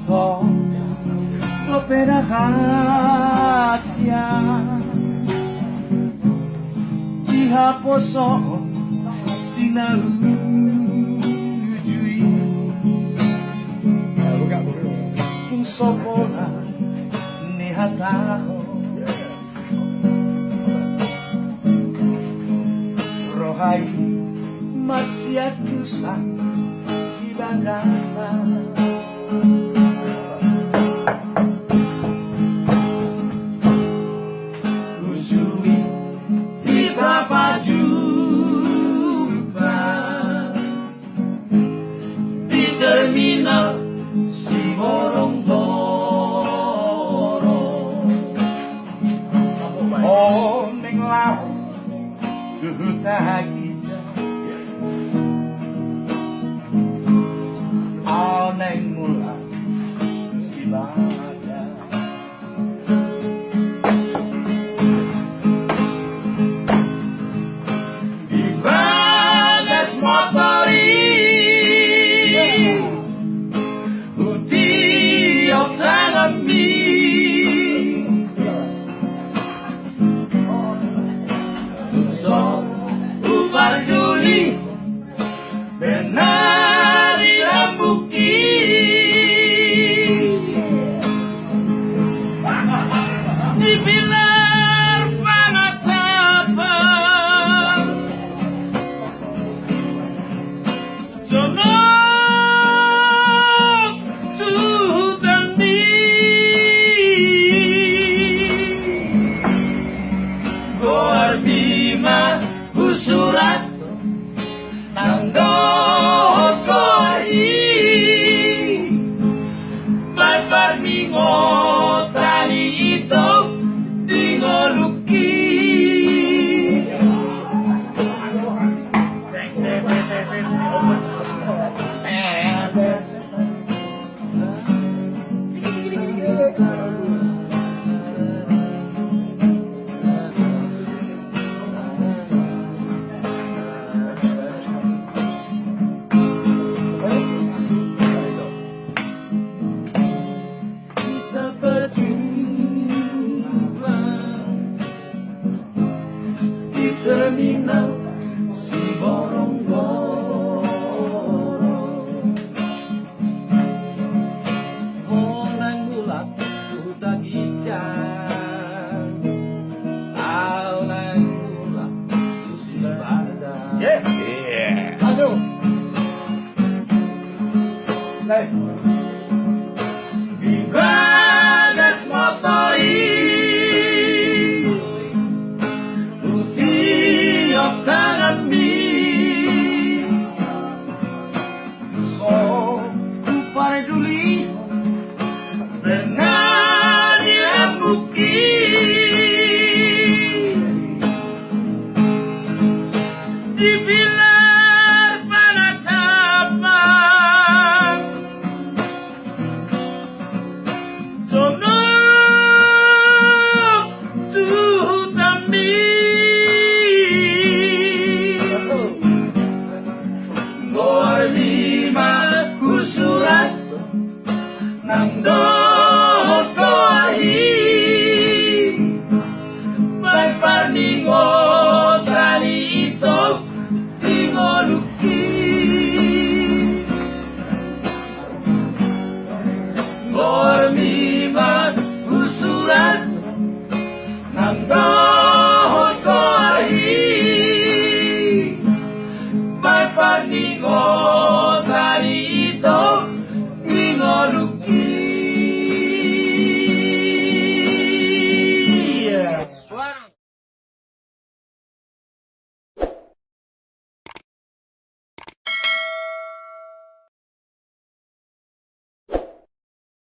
sto appena grazia ihaposo sinarujui kung sopola ni hataho rohai masyatusan ibagasa ujui kita berjumpa di terminal si borong-borong oh neng lau tutagi oh neng mula si baga di bagas motori uti ottanami so uparduli benar diambuki dibilar panatapan jono tutami goar bima usurat nang dohot koi barbar mingo tali itu dingoluki kita berjumpa di terminal si borong-borong Monang bulat udah gijang Alang bulat si badan aduh Bagas motori uti ottanami so uparduli benar diambuki dibilar panatapan jono tutami goar lima kusurat nang dohot koahi barbar ningo tali itu dingoluki goar lima kusurat nang dohot koahi barbar ningo